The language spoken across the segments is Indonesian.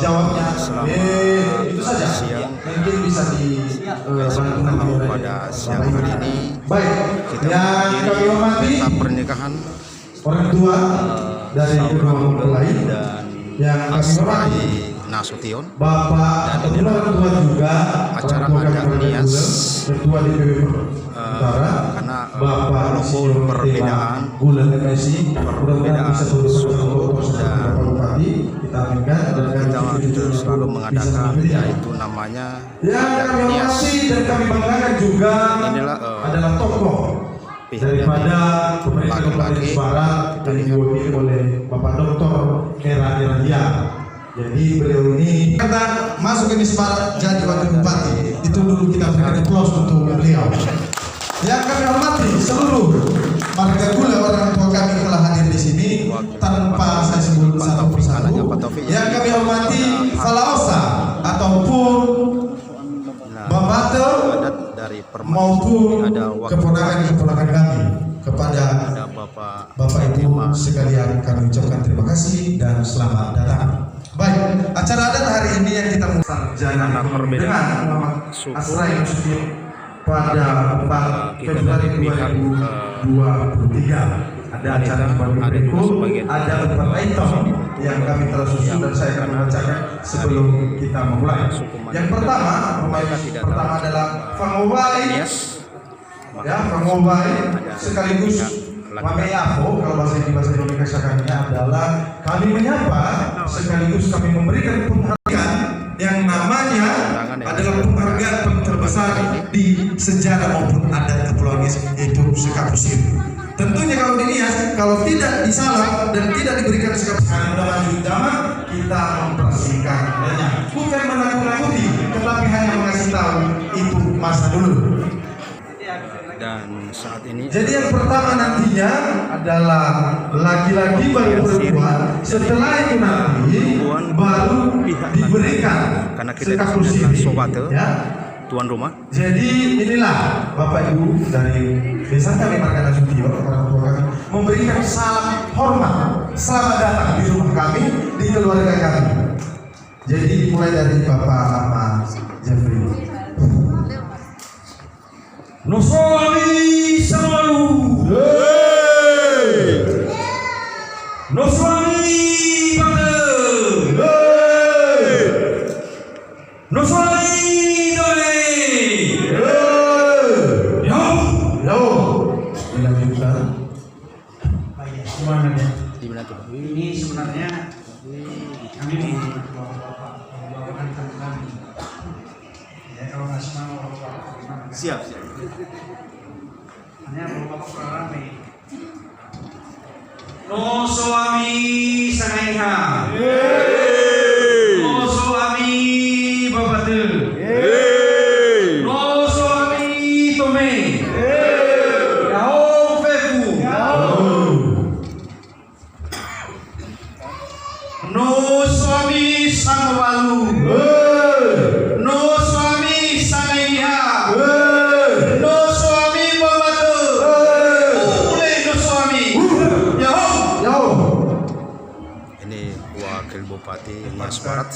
jawabnya itu saja. Mungkin bisa dibantu pada siang hari ini. Baik, yang kami hormati pernikahan orang tua dari kedua mempelai dan yang kami hormati Nasution, Bapak dan ini orang tua juga acara orang tua adat kami nias ketua DPW Utara karena Bapak walaupun perbedaan bulan MSI perbedaan suku dan Bupati kita aminkan dan kita selalu mengadakan yaitu namanya yang adat kami nias. hormati dan kami banggakan juga Inilah adalah tokoh daripada pemerintah Kabupaten Barat yang diwakili oleh Bapak Dr. Era Dia. Jadi beliau ini kata masuk ke Barat jadi wakil bupati, itu dulu kita berikan aplaus untuk beliau. Yang kami hormati seluruh marga gula orang tua kami telah hadir di sini tanpa saya sebut satu persatu. Yang kami hormati Falaosa ataupun Bambate maupun keponakan-keponakan kami kepada Bapak Ibu sekalian kami ucapkan terima kasih dan selamat datang. Baik, acara adat hari ini yang kita mulai dengan Muhammad Asrai Muslim pada 4 Februari 2023 ada acara berikut, ada 4 item yang kami telah susun dan saya akan membacakan sebelum kita memulai. Yang pertama adalah Fangobai, ya Fangobai sekaligus Mameyaho, kalau bahasa Indonesia kami adalah kami menyapa sekaligus kami memberikan penghargaan yang namanya adalah penghargaan terbesar di sejarah maupun adat Kepulauan Nias, yaitu Sekap Usir. Tentunya kalau di Nias, kalau tidak disalap dan tidak diberikan sekap sekarang udah maju zaman, kita mempersihkan adanya. Bukan menakut-nakuti, tetapi hanya mengasih tahu itu masa dulu. Dan saat ini jadi yang pertama nantinya adalah laki-laki baru perempuan, setelah itu nanti baru diberikan karena kita sekap usir, ya. Tuan rumah. Jadi inilah Bapak Ibu dari desa kami Marga Nasution, orang tua kami memberikan salam hormat, selamat datang di rumah kami, di keluarga kami. Jadi mulai dari Bapak Ahmad Jeffrey. Noswami Samalu, Noswami Bate, Noswami Dole, yo, dilanjutkan. Gimana ya? Ini sebenarnya kami membawakan kami. Ya kalau nggak semua siap. Hanya bapak rame. No suami sanaiha. No suami babate. No suami tome. Yao fefu. No suami sangwalu. No suami sanaiha. Bupati Nias Barat.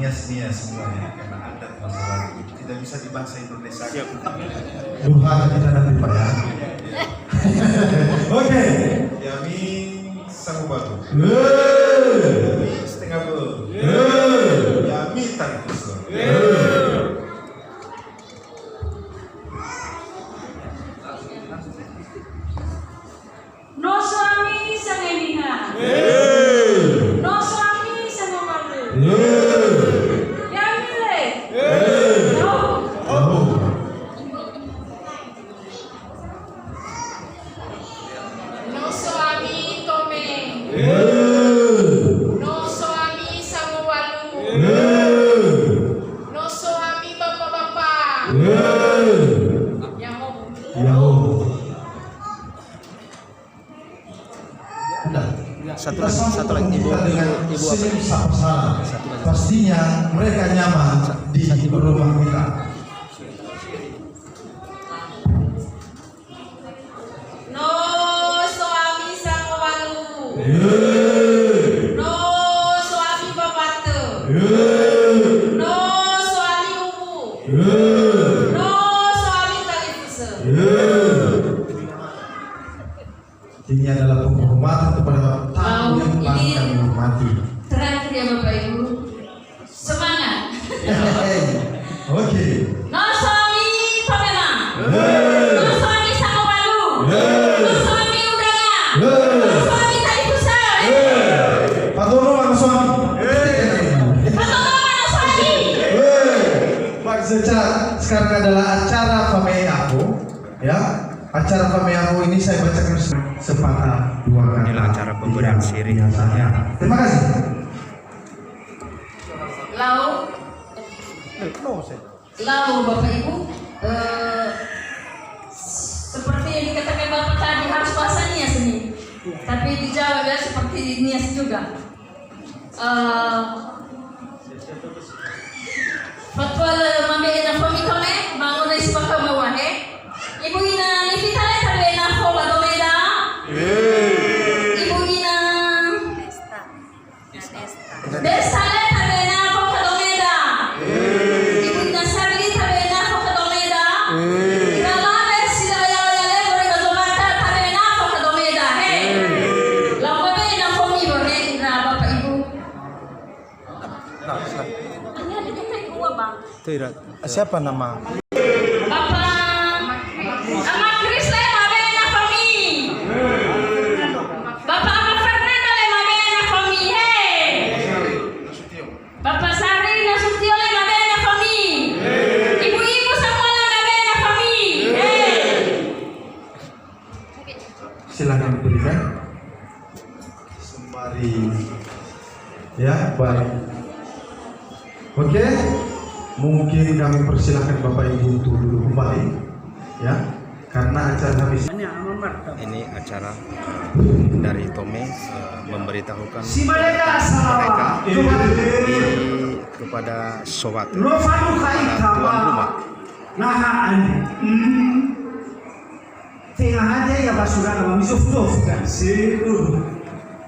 Nias semuanya karena adat masalah tidak bisa di bahasa Indonesia. Tuhan kita nanti Pak ya. Oke. Yami sangu batu. Yami setengah bel. Yami tarik usul. No suami sangeniha. Satu lagi ibu pastinya mereka nyaman di rumah kita. No suami sang walu. No suami babate. No suami ubu. No suami talipuse. Ini adalah penghormatan kepada tamu yang telah ini kami hormati. terakhir ya Bapak Ibu. Semangat. Oke. No suami Pamela. No suami Sangobalu. No suami Udara. No suami talipuse. Pak Tono mana suami? Patono mana suami? Pak, sekarang adalah acara Family aku, ya. Acara Family aku ini saya bacakan sepatah dua kata. Inilah acara pemberian siri. Biasanya. Terima kasih. Lalu Bapak Ibu, seperti yang dikatakan Bapak tadi harus bahasa Nias ini, tapi dijawab ya seperti Nias juga. Fatwa mambia na famikome bangun dari sebaka mawahe. Ibu ina nifitale tabe na foba domeda. Ibu ina Destale tabe na foba domeda. Ibu ina Sarli tabe na foba domeda. Ilalabe sila yale bore gazomata tabe na foba domeda. Hey, lambabe na fomi bore ina Bapak Ibu. Ini ada dekat gua bang. Tidak. Siapa nama? Bapak Ahmad Chris le mabena kami. Bapak Ahmad Fernando le mabena kami. Hey. Bapak Sari Nasution le mabena kami. Ibu-ibu semua le mabena kami. Hey. Silakan berikan. Sembari. Ya, baik. Oke. Mungkin kami persilakan Bapak Ibu untuk duduk kembali, ya, karena acara habis. Ini acara dari Tome memberitahukan mereka kepada sobat kepada tuan rumah. Tengah aja ya basura nama misuf kan situ.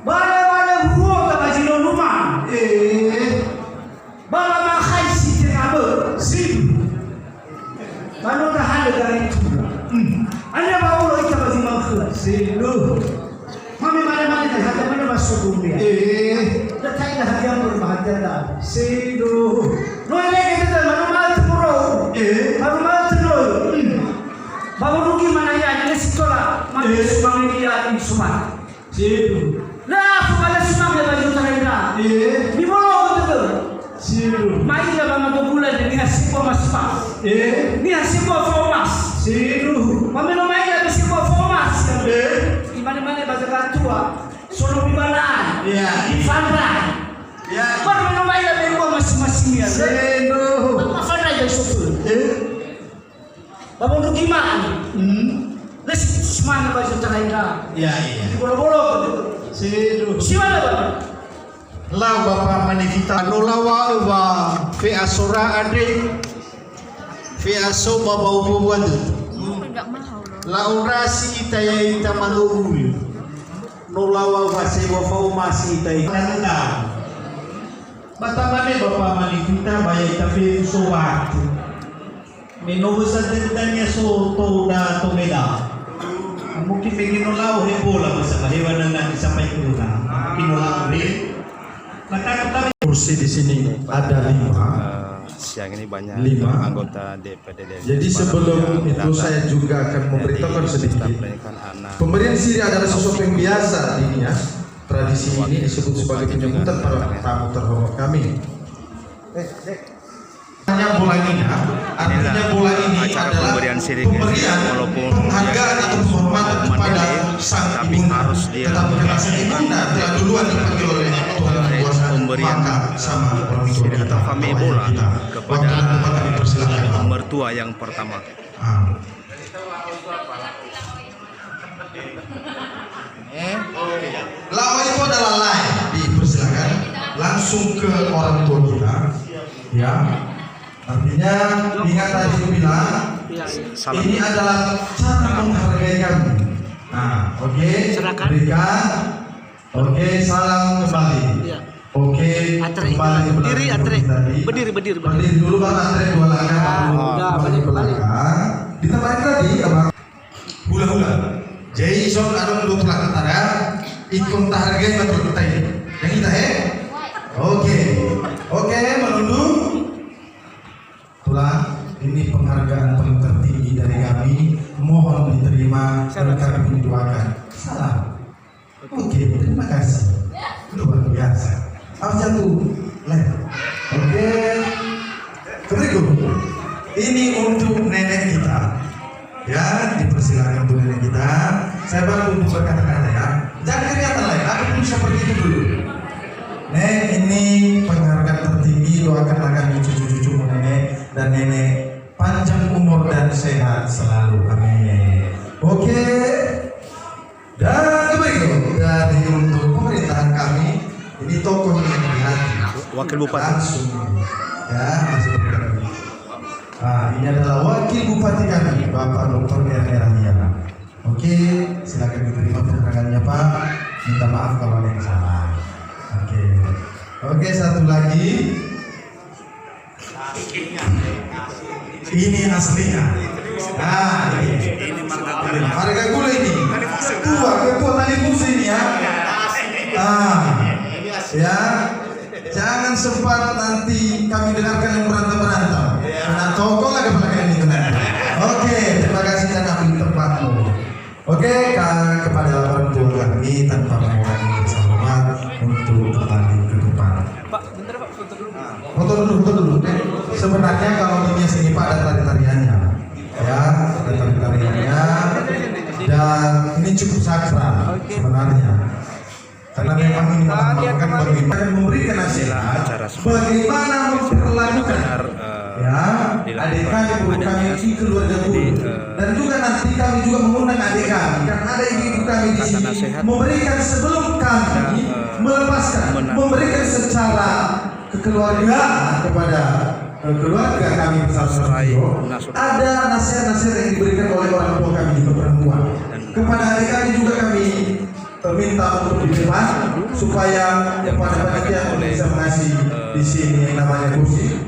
Bala huo ka bajino rumah. Bala makai si tengah situ. Bala dah hal dari itu. Anda bawa itu bajino khla situ. Mami mana dah hada mana masuk dunia. Dah tak dah hadiah berbahagia dah. Situ. Noile kita mana mal puro. Mana mal terus. Bawa rugi mana ya ini sekolah. Mana semua dia di Sumat. Situ. Lah, kepada semua dia baju terenda. Di bawah betul. Situ. Mai dia bang atau bulan ni hasil mas pas. Ni hasil formas. Situ. Mami no mai dia hasil formas. Di mana-mana baca katua. Solo di mana? Di Fandra. Baru no mai dia bego masing-masing ya. Situ. Apa Fandra yang sopir? Bawa rugi mana? Lah semua baju terenda. Di bolo-bolo. Siapa Bapak? Lah Bapak manifita nolawa wa fe asora ade fe aso baba ubu wadu. La urasi itaya ita maluru. Nolawa wa se wa fa umasi itaya kanuna. Mata mane Bapak manifita baya ita fe suwatu. Menobo sa dendanya so to da tomeda. Mungkin beginolau hebola bersama hewan dengan sampai ke rumah. Beginolau deh. Kursi di sini ada 5. Siang ini banyak 5 anggota DPD. Jadi sebelum itu saya juga akan memberitahukan sedikit. Pemberian siri adalah sesuatu yang biasa di Nias. Tradisi ini disebut sebagai penyambutan para tamu terhormat kami. Bola ini, artinya bola ini adalah pemberian penghargaan atau penghormatan kepada sang ibunda. Tetapi karena sang ibunda telah duluan dipanggil oleh Tuhan yang Kuasa, maka sama orang tua kita, kami bola kepada dipersilakan. mertua yang pertama. Lawa itu adalah lain, dipersilakan langsung ke orang tua kita, ya. Artinya ingat tadi bilang ini adalah cara menghargai kami. Nah, oke, berikan, oke, salam kembali. Oke, kembali berdiri, Atre. tadi. Berdiri. Berdiri dulu Bang Atre, 2 langkah. udah, Kembali ke balik. belakang. Ditambahin tadi Abang. Hula-hula. Jason adon lu telah ketara. Ikon tahargai betul betul. Yang kita Oke, menunduk. Tulang. Ini penghargaan paling tertinggi dari kami. Mohon diterima dan kami doakan. Salam. Oke, terima kasih. Luar biasa. Harus jatuh. Oke. Berikut. Ini untuk nenek kita. Ya, dipersilakan untuk nenek kita. Saya baru untuk berkata-kata ya. Jangan kelihatan lain. Aku pun seperti itu dulu. Nek, ini penghargaan tertinggi. Doakanlah kami cucu-cucu nenek dan nenek panjang umur dan sehat selalu. Amin. Oke. Dan berikut dari untuk pemerintahan kami, ini tokoh yang berhati. Wakil Bupati. Langsung ya, masih berhati. Ini adalah wakil bupati kami, Bapak Dr. Herahia. Oke, silakan diterima penghargaannya Pak. Minta maaf kalau ada yang salah. Oke, satu lagi. Ini aslinya. Ini harga gula ini. Ketua tali fungsi ini ya. Ya. Jangan sempat nanti kami dengarkan yang berantem. Karena toko lah kepala ini nanti. Oke, terima kasih dan ambil tempatmu. Oke, kepada orang tua kami tanpa mengurangi rasa hormat untuk kembali ke depan. Pak, bentar Pak, foto dulu. Foto dulu. Sebenarnya kalau ini sini Pak ada tari-tariannya. Ya, ada tari-tariannya. Dan ini cukup sakral sebenarnya. Karena memang ini melakukan bagaimana memberikan nasihat, bagaimana memperlakukan ya adik kami, ibu kami di keluarga pun, dan juga nanti kami juga mengundang adik kami karena ada ibu kami di sini memberikan sebelum kami melepaskan, memberikan secara kekeluargaan kepada keluarga kami bersama ada nasihat-nasihat yang diberikan oleh orang tua kami juga perempuan kepada adik kami juga kami minta untuk di depan supaya kepada panitia bisa mengasih di sini yang namanya kursi.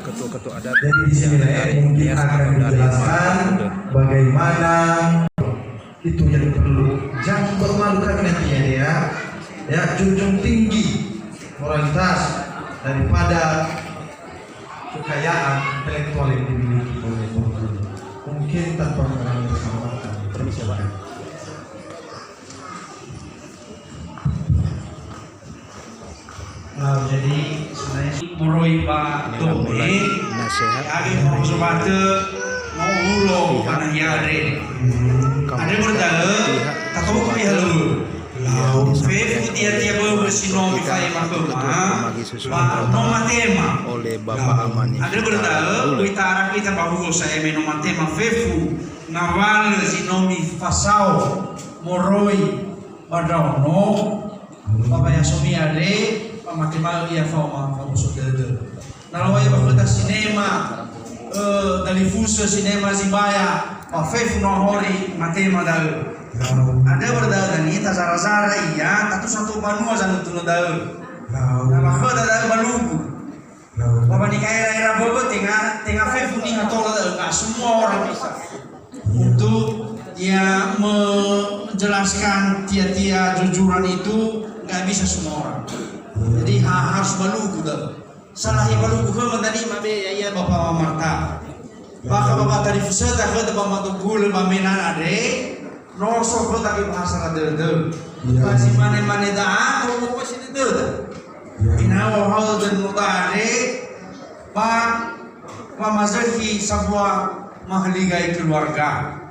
Ketua-ketua adat. Jadi di sini mungkin akan dijelaskan bagaimana itu yang perlu. Jangan bermalukan nantinya ya. Ya, junjung tinggi moralitas daripada kekayaan intelektual yang dimiliki oleh pemerintah. Mungkin tanpa mengurangi kesempatan. Permisi Pak. Jadi sebenarnya Moroi Pak Tombe nasihat Agi mau sebate mau ulo panah yare ada berdala kata buku halu lau fe tiap bersino bifai makema Pak nomor tema oleh Bapak Amani. ada berdala kita bahu saya nomor tema fefu ngawal sinomi fasau Moroi Badono Bapak Yasomi ade matematika ya forma sudah. Kalau ya bapak sinema dari fuso sinema Zimbaya, Fef Nohori matematika ada berdada nih tasara iya, satu banua sana tuh dah. Nah bapak dah balugu. Bapak ni kaya bapak tengah Fef ni atau nggak semua orang bisa untuk ya menjelaskan tiap jujuran itu nggak bisa semua orang. Jadi harus balugu dah. Salah yang balugu ke tadi mabe ya Bapak Marta. Bapak tadi fusata ke Bapak Tugul bamenan ade. No so ko tadi bahasa ada. Masih mana dah ko sini dah. Inawa hal dan mutare Pak Mazaki sebuah mahligai keluarga.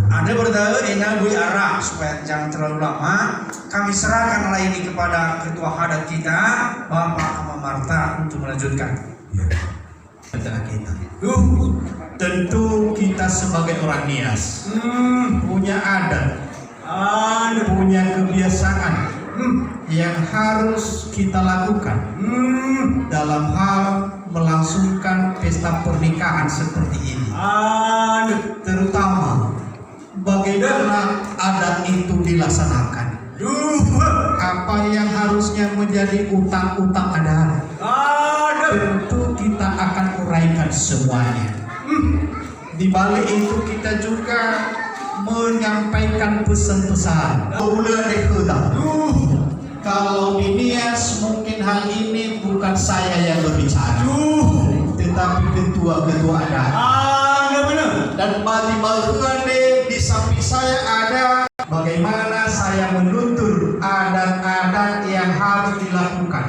Ada berdaya enak beri arah supaya jangan terlalu lama. Kami serahkan hal ini kepada ketua hadat kita Bapak Marta untuk melanjutkan. Tentu kita sebagai orang Nias punya adat, punya kebiasaan yang harus kita lakukan dalam hal melangsungkan pesta pernikahan seperti ini. Terutama bagaimana adat itu dilaksanakan. apa yang harusnya menjadi utang-utang adat, tentu kita akan uraikan semuanya. Di balik itu kita juga menyampaikan pesan-pesan. Kalau Dinias mungkin hal ini bukan saya yang berbicara, tetapi ketua-ketua adat. Dan bagi Malhuande di samping saya ada bagaimana saya menutur adat-adat yang harus dilakukan,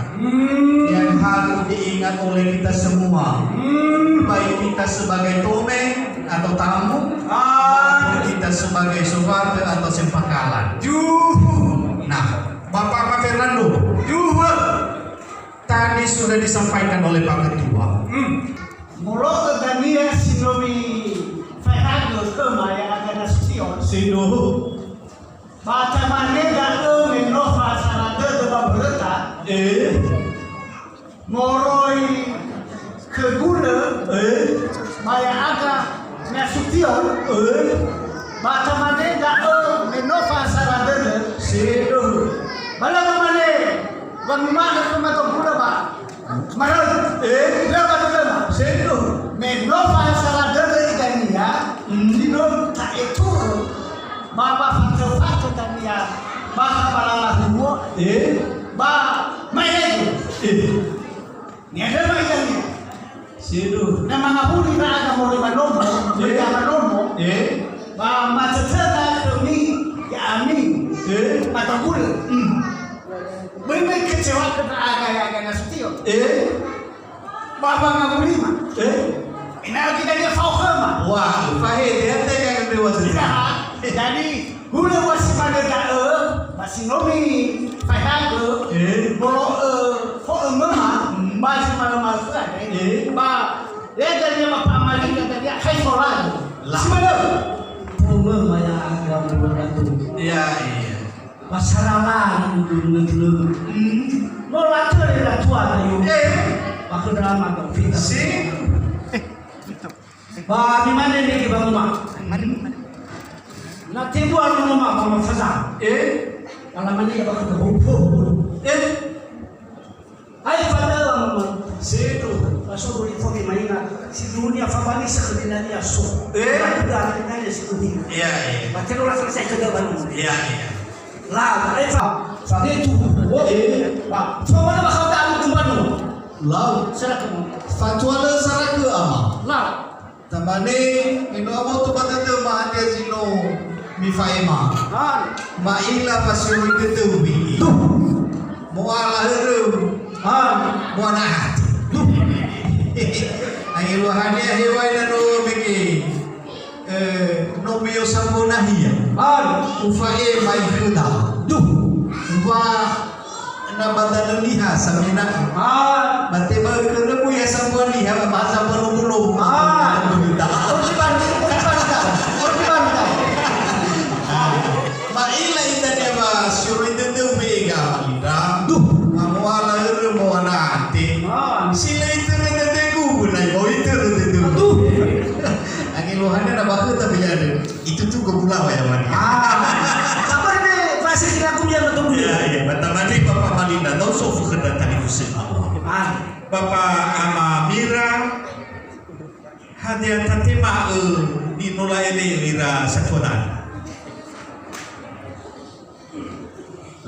yang harus diingat oleh kita semua, baik kita sebagai tomeng atau tamu, maupun kita sebagai saudara atau sempakalan. Nah, Bapak Pak Fernando, tadi sudah disampaikan oleh Pak Ketua. Molo Dania Sinomi Fahado Kemaya Agana Sion Sino, Baca Manega Menova Salada de Babreta Moroi Kegula Maya Aga Nasution Baca Manega Menova Salada Sino, Balaga Mane Bangmana Kumatong Pula Ba Maron Lama Lama Sino, Menova Salada de Dania Dino Taetur Bapa Fato Tania Bapa Balala Humo Ba Mayen Ni ada Mayen Sino, na mga huli na aga mo rin manomo Mga manomo Ba matatata kami Yaami Matagul May kecewa ka na aga na sutiyo Baba nga mulima Inal kita dia faukama wah, Fahid, dia yang lewat Jadi hula wasi pada masih nomi fahago bolo fo mama masih malam masuk ada ba dia dari apa amali kata dia hai solat simana mama ya agama beratu iya pasaralan dulu mola tere la tua tayo aku drama kau fita si ba di mana ni ke bang mak na tibu anu mak mama faza alaman ni bakal terhubung ay fada mama Sino, pasal boleh fobi mainan si dunia fabani sekedar dia so dah kita ni si dunia iya macam orang selesai kerja baru iya lah ay fa itu pak semua bakal tahu kembali lau salah kamu fatwa le sarake ama lah tamane ino amo tu batata ma ande sino mi faema maila pasuri ketubi moala heru moana hati ai lo hane hewai na no beki no bio sambonahia ufae mai kuda wa na badal liha samina bate ba kerebu ya samboniha bahasa belum maila ita dia ba suri tentu mega ida amwala heru moana hati sila itu rete guna yo itu rete angin lohane na baku tapi ya itu tuh gula ya man apa ni pasti kita punya betul ya batamani Bapak Malinda tau sofu kedatang itu semua Bapak Ama Mira hadiah tatima di nula ini Mira Satuan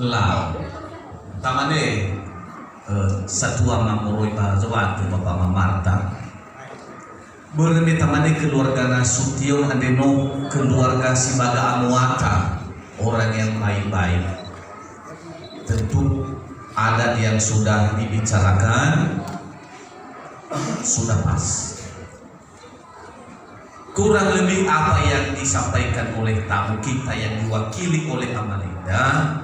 lah tamane satua mamoroi bahazawatu Bapak Mamarta bermi tamane keluarga Nasution andeno keluarga Sibaga Amuata orang yang baik-baik tentu adat yang sudah dibicarakan sudah pas kurang lebih apa yang disampaikan oleh tamu kita yang diwakili oleh Amalinda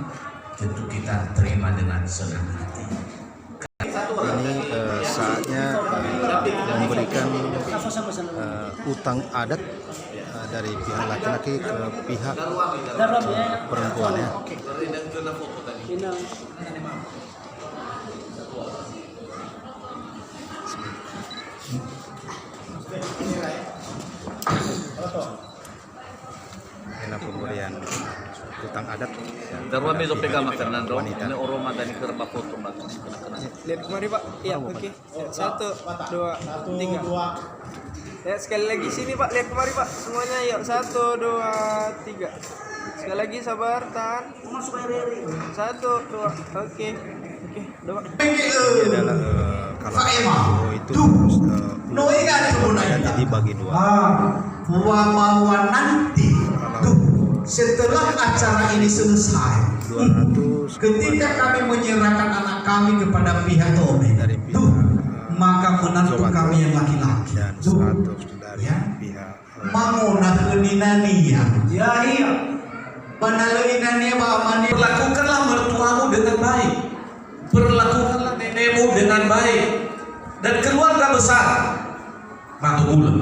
tentu kita terima dengan senang hati. Ini saatnya memberikan utang adat dari pihak laki-laki ke pihak perempuan ya. Inilah pemberian utang adat Darwa mezo pegang makanan dong. Ini orang mata ini kerba foto mata. Lihat kemari Pak. Iya, oke. 1, 2, 3. Lihat sekali lagi sini Pak. Lihat kemari Pak. Semuanya yuk. 1, 2, 3. Sekali lagi sabar, tahan. 1, 2. Oke. Oke, 2. Ini adalah kalau itu adatnya dibagi dua. Wawa nanti setelah acara ini selesai, 200 ketika kami menyerahkan anak kami kepada pihak Tome, dari pihak maka menantu kami yang laki-laki dan 100 dari pihak mangona keninania Ya iya. panaloinania bamani. Perlakukanlah mertuamu dengan baik. Perlakukanlah nenekmu dengan baik. Dan keluarga besar Matubula.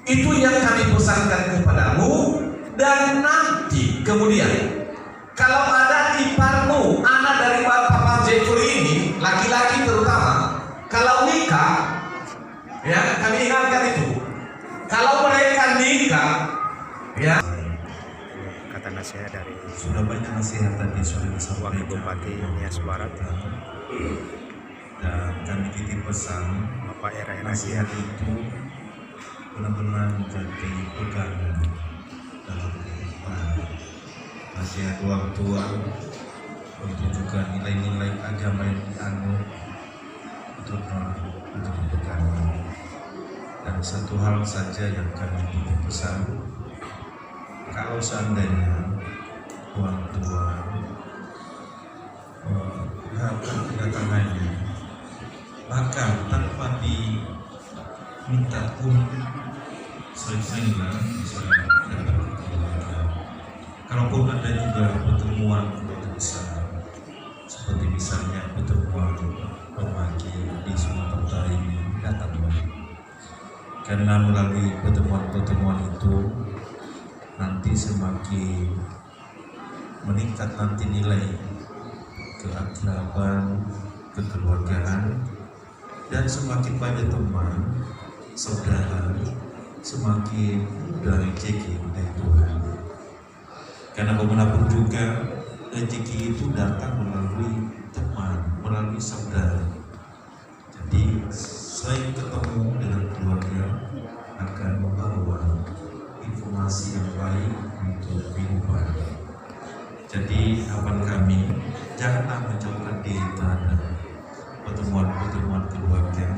Itu yang kami pesankan kepadamu. Dan nanti kemudian kalau ada iparmu, anak dari Bapak Pak Jeffrey ini, laki-laki terutama, kalau nikah, ya kami ingatkan itu. Kalau mereka nikah, ya kata nasihat dari sudah banyak nasihat tadi sudah Wakil disampaikan. Bupati Nias Barat, Dan kami titip pesan Bapak Era nasihat itu benar-benar menjadi pegangan dalam kehidupan. Nasihat orang tua itu juga nilai-nilai agama yang dianut itu menjadi pegangan. Dan satu hal saja yang kami titip pesan, kalau seandainya orang tua melakukan kedatangannya, bahkan tanpa diminta pun, sering-seringlah bisa datang ke keluarga. Kalaupun ada juga pertemuan keluarga besar, seperti misalnya pertemuan pemaki di Sumatera Utara ini, datanglah. Karena melalui pertemuan-pertemuan itu nanti semakin meningkat nanti nilai keakraban, kekeluargaan, dan semakin banyak teman, saudara, semakin mudah rezeki dari Tuhan. Karena bagaimanapun juga rezeki itu datang melalui teman, melalui saudara. Jadi selain ketemu dengan keluarga akan membawa informasi yang baik untuk kehidupan. Jadi harapan kami, janganlah menjauhkan diri terhadap pertemuan-pertemuan keluarga,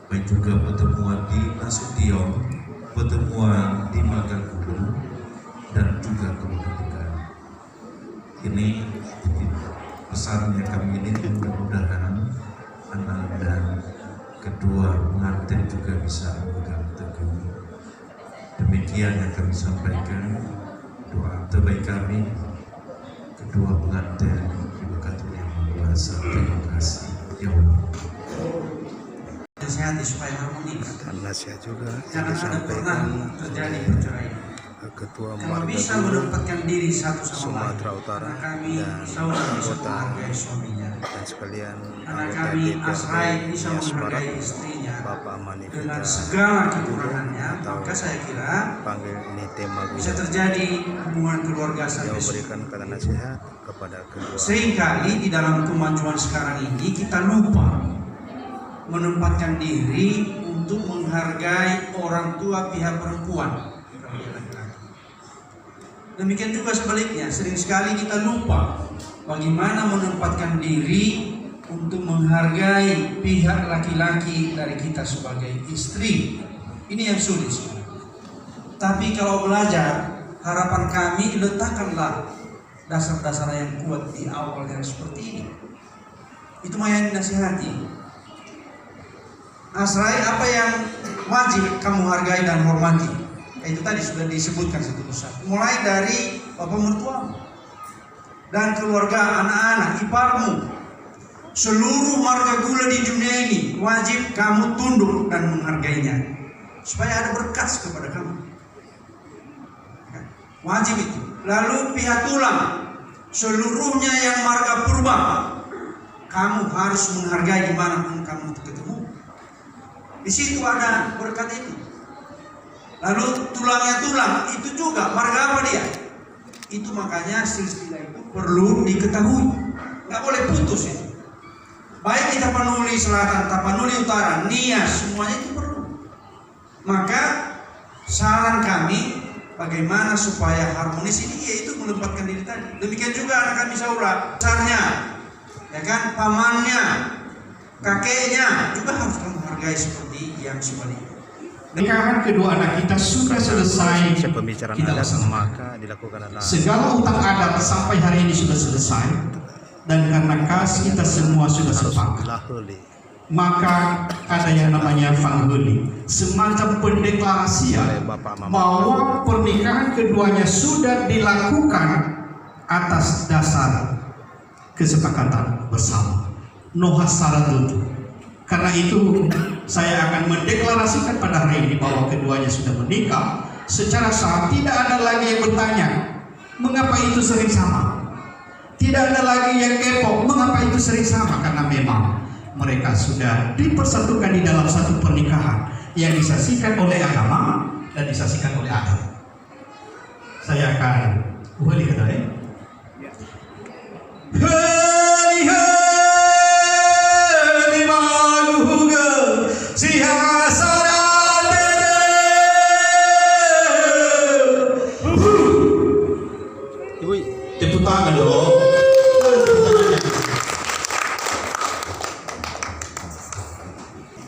baik juga pertemuan di Nasution, pertemuan di Magagulu, dan juga keluarga. Ini pesannya kami ini, mudah-mudahan anak dan kedua pengantin juga bisa memegang teguh. Demikian yang kami sampaikan. Doa terbaik kami, kedua pengantin diberkati yang Maha Kuasa. Terima kasih. Ya Allah. Nasihati supaya harmonis. dan nasihat juga yang Jangan ada pernah disampaikan terjadi oleh perceraian. Ketua Kalau bisa Marga menempatkan diri satu sama lain. Sumatera Utara Karena kami dan saudara bisa anggota menghargai suaminya. dan sekalian Anak anggota kami DPRD Asrai bisa Nias Barat, menghargai istrinya Bapak Manifita dengan segala kekurangannya. atau Maka saya kira panggil Nite Magu bisa terjadi hubungan keluarga yang sampai memberikan kata nasihat kepada kedua seringkali di dalam kemajuan sekarang ini kita lupa menempatkan diri untuk menghargai orang tua pihak perempuan. Demikian juga sebaliknya, sering sekali kita lupa bagaimana menempatkan diri untuk menghargai pihak laki-laki dari kita sebagai istri. Ini yang sulit. Tapi kalau belajar, harapan kami letakkanlah dasar-dasar yang kuat di awal yang seperti ini. Itu yang dinasihati. Asrai, apa yang wajib kamu hargai dan hormati? Itu tadi sudah disebutkan satu persatu. Mulai dari bapak mertuamu dan keluarga, anak-anak, iparmu, seluruh marga gula di dunia ini wajib kamu tunduk dan menghargainya supaya ada berkat kepada kamu. Wajib itu. Lalu pihak tulang, seluruhnya yang marga purba, kamu harus menghargai dimanapun kamu ketemu. Di situ ada berkat itu. Lalu tulangnya tulang, itu juga marga apa dia? Itu makanya silsilah itu perlu diketahui, nggak boleh putus itu. Baik di Tapanuli Selatan, Tapanuli Utara, Nias, semuanya itu perlu. Maka saran kami bagaimana supaya harmonis ini, yaitu menempatkan diri tadi. Demikian juga anak kami Saura, besarnya, ya kan, pamannya, kakeknya juga harus menghargai seperti yang sebaliknya. Nikahan kedua anak kita sudah selesai. Pembicaraan Kita adat laksanakan. maka dilakukan adalah Segala utang adat sampai hari ini sudah selesai, dan karena kas kita semua sudah sepakat, lahuli. maka ada yang namanya fanghuli, semacam pendeklarasian bahwa pernikahan keduanya sudah dilakukan atas dasar kesepakatan bersama. Nohasaratut. Karena itu saya akan mendeklarasikan pada hari ini bahwa keduanya sudah menikah secara sah. Tidak ada lagi yang bertanya mengapa itu sering sama. Tidak ada lagi yang kepo mengapa itu sering sama, karena memang mereka sudah dipersatukan di dalam satu pernikahan yang disaksikan oleh agama dan disaksikan oleh adat. Saya akan kembali ke dalam. Tepuk tangan dong.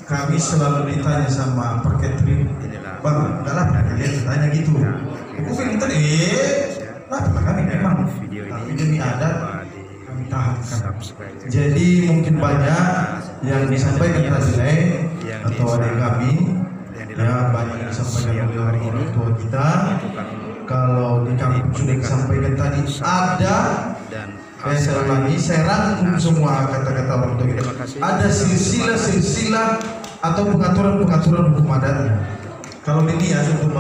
Kami selalu ditanya sama Pak Catherine, Bang, enggak lah, kalian tanya gitu. Aku bilang tadi, lah kami memang Video tapi ini demi adat coba di kami tahankan. subscribe. Jadi mungkin banyak yang disampaikan tadi atau adik kami, ya banyak yang disampaikan oleh orang tua kita. Kalau di kampung sudah disampaikan tadi ada, Dan saya lagi saya rangkum semua kata-kata orang tua kita. Ada silsilah atau pengaturan hukum adatnya. Kalau ini ya untuk